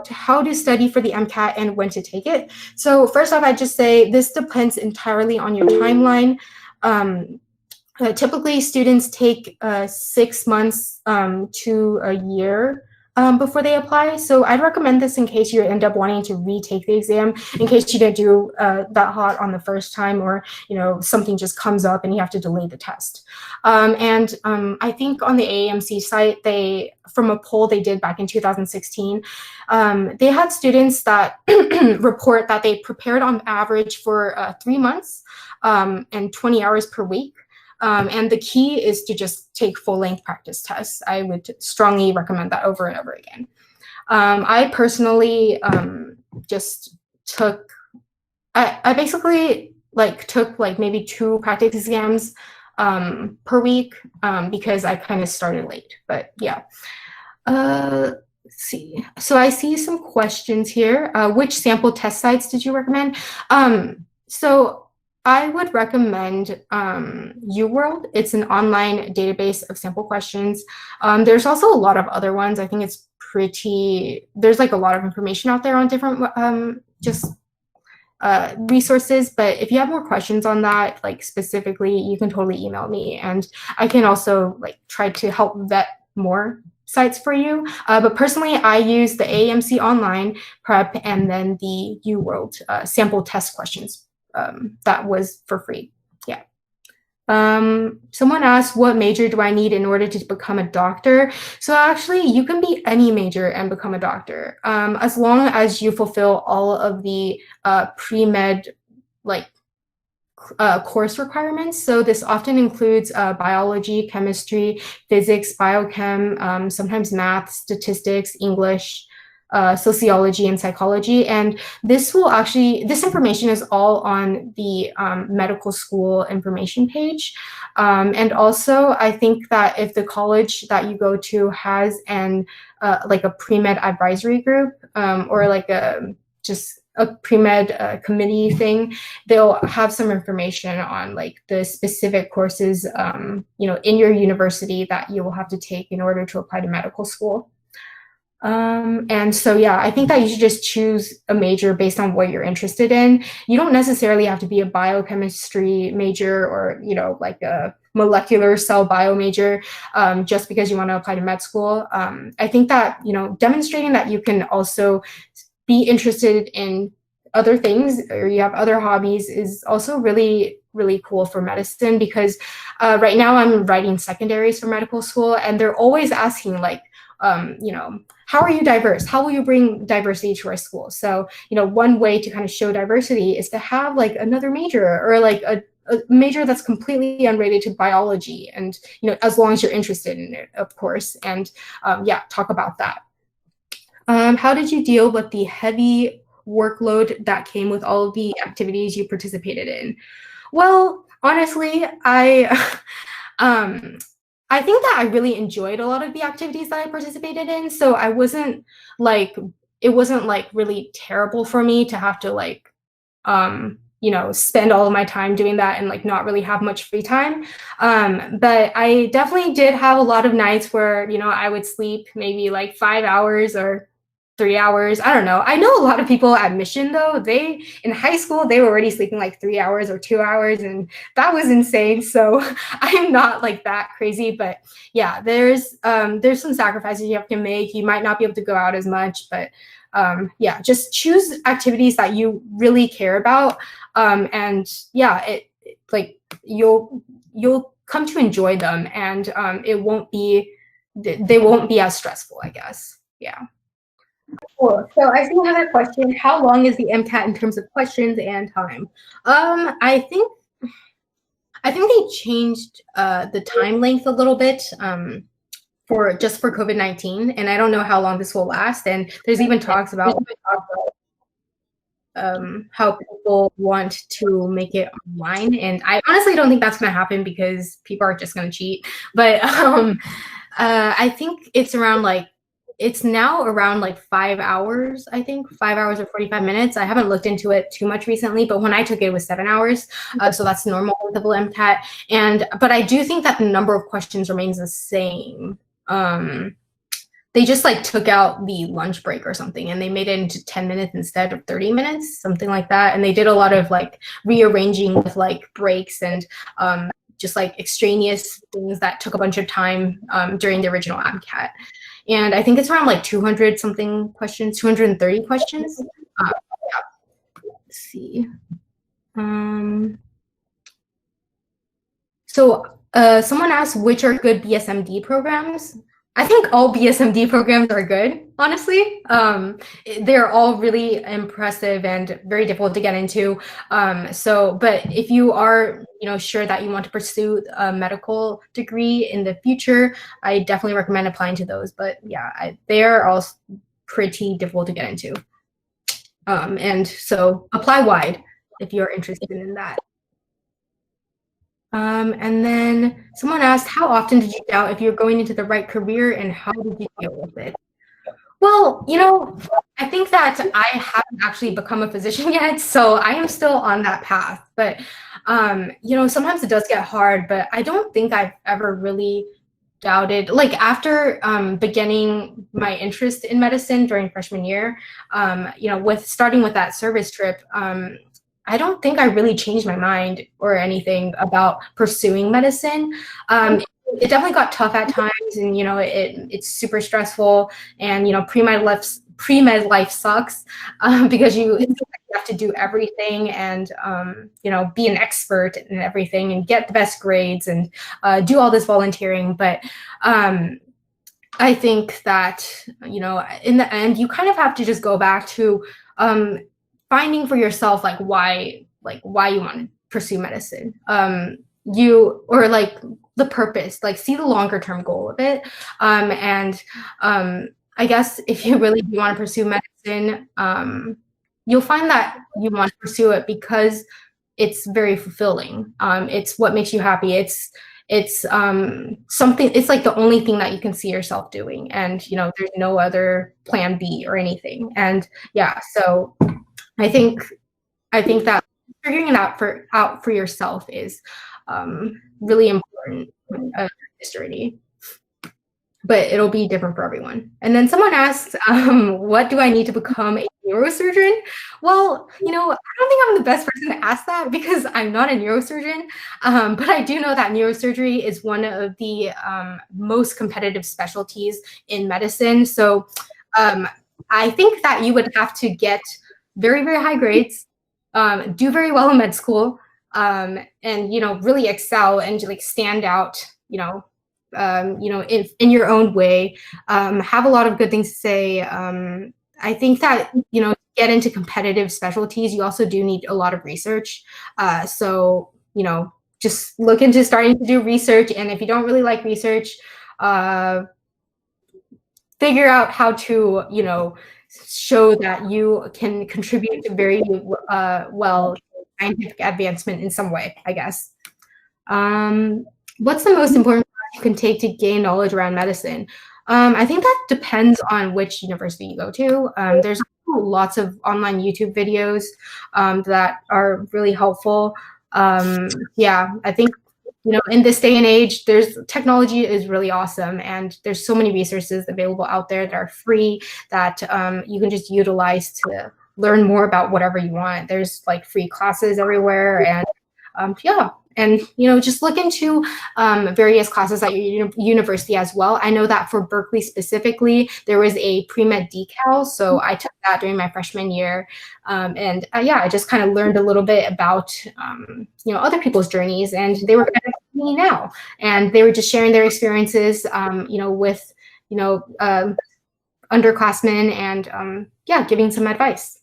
how to study for the MCAT and when to take it. So first off, I just say this depends entirely on your timeline. Typically, students take 6 months to a year before they apply. So I'd recommend this in case you end up wanting to retake the exam, in case you didn't do that hot on the first time, or something just comes up and you have to delay the test. I think on the AAMC site, from a poll they did back in 2016, they had students that report that they prepared on average for 3 months and 20 hours per week. And the key is to just take full-length practice tests. I would strongly recommend that over and over again. I personally just took, I basically took maybe 2 practice exams per week because I kind of started late, but yeah. Let's see. So I see some questions here. Which sample test sites did you recommend? So I would recommend UWorld. It's an online database of sample questions. There's also a lot of other ones. I think it's there's a lot of information out there on different resources. But if you have more questions on that, specifically, you can totally email me, and I can also try to help vet more sites for you. But personally, I use the AAMC online prep and then the UWorld sample test questions. That was for free. Yeah. Someone asked, what major do I need in order to become a doctor? So actually, you can be any major and become a doctor, as long as you fulfill all of the pre-med course requirements. So this often includes biology, chemistry, physics, biochem, sometimes math, statistics, English, sociology, and psychology. And this information is all on the medical school information page. And also, I think that if the college that you go to has a pre-med advisory group, or a pre-med committee thing, they'll have some information on the specific courses in your university that you will have to take in order to apply to medical school. And so, yeah, I think that you should just choose a major based on what you're interested in. You don't necessarily have to be a biochemistry major or, a molecular cell bio major just because you want to apply to med school. I think that, demonstrating that you can also be interested in other things, or you have other hobbies, is also really, really cool for medicine, because right now I'm writing secondaries for medical school, and they're always asking how are you diverse? How will you bring diversity to our school? So, one way to kind of show diversity is to have another major, or a major that's completely unrelated to biology, and as long as you're interested in it, of course, and yeah, talk about that. How did you deal with the heavy workload that came with all of the activities you participated in? Well, honestly, I think that I really enjoyed a lot of the activities that I participated in. So I wasn't it wasn't really terrible for me to have to spend all of my time doing that and not really have much free time. But I definitely did have a lot of nights where, I would sleep maybe 5 hours or 3 hours. I don't know. I know a lot of people at Mission, though, in high school, they were already sleeping 3 hours or 2 hours, and that was insane. So I'm not that crazy, but yeah, there's some sacrifices you have to make. You might not be able to go out as much, but yeah, just choose activities that you really care about. And yeah, you'll come to enjoy them, and they won't be as stressful, I guess. Yeah. Cool. So I see another question. How long is the MCAT in terms of questions and time? I think they changed the time length a little bit for COVID-19, and I don't know how long this will last. And there's even talks about how people want to make it online, and I honestly don't think that's going to happen because people are just going to cheat. But I think it's around it's now around 5 hours, I think 5 hours or 45 minutes. I haven't looked into it too much recently, but when I took it, it was 7 hours. So that's normal with the MCAT. But I do think that the number of questions remains the same. they just like took out the lunch break or something and they made it into 10 minutes instead of 30 minutes, something like that. And they did a lot of like rearranging with like breaks and just like extraneous things that took a bunch of time during the original Mcat. And I think it's around like 200 something questions, 230 questions. Yeah. Let's see. So someone asked which are good Bsmd programs. I think all Bsmd programs are good, honestly. They're all really impressive and very difficult to get into. But if you are, sure that you want to pursue a medical degree in the future, I definitely recommend applying to those. But yeah, they are all pretty difficult to get into. And so apply wide if you're interested in that. And then someone asked, how often did you doubt if you're going into the right career and how did you deal with it? Well, I think that I haven't actually become a physician yet, so I am still on that path. But, sometimes it does get hard, but I don't think I've ever really doubted, like after beginning my interest in medicine during freshman year, with starting with that service trip, I don't think I really changed my mind or anything about pursuing medicine. It definitely got tough at times, and it's super stressful, and pre-med life sucks because you have to do everything and be an expert in everything and get the best grades and do all this volunteering. But I think that in the end you kind of have to just go back to finding for yourself why you want to pursue medicine, or like the purpose, like see the longer term goal of it, and I guess if you really do want to pursue medicine, you'll find that you want to pursue it because it's very fulfilling. It's what makes you happy. It's something. It's like the only thing that you can see yourself doing, and there's no other plan B or anything. And yeah, so I think that figuring it out for yourself is really important in this journey, but it'll be different for everyone. And then someone asked, what do I need to become a neurosurgeon? Well, I don't think I'm the best person to ask that because I'm not a neurosurgeon, but I do know that neurosurgery is one of the most competitive specialties in medicine. So I think that you would have to get very, very high grades, do very well in med school, and really excel and like stand out, in your own way, have a lot of good things to say. I think that to get into competitive specialties, you also do need a lot of research. So just look into starting to do research, and if you don't really like research, figure out how to show that you can contribute to very well scientific advancement in some way, I guess. What's the most important class you can take to gain knowledge around medicine? I think that depends on which university you go to. There's lots of online YouTube videos that are really helpful. Yeah, I think in this day and age, technology is really awesome, and there's so many resources available out there that are free that you can just utilize to learn more about whatever you want. There's like free classes everywhere, and yeah. And just look into various classes at your university as well. I know that for Berkeley specifically, there was a pre-med decal, so I took that during my freshman year, and yeah, I just kind of learned a little bit about other people's journeys, and they were kind of me now, and they were just sharing their experiences, with underclassmen, and yeah, giving some advice.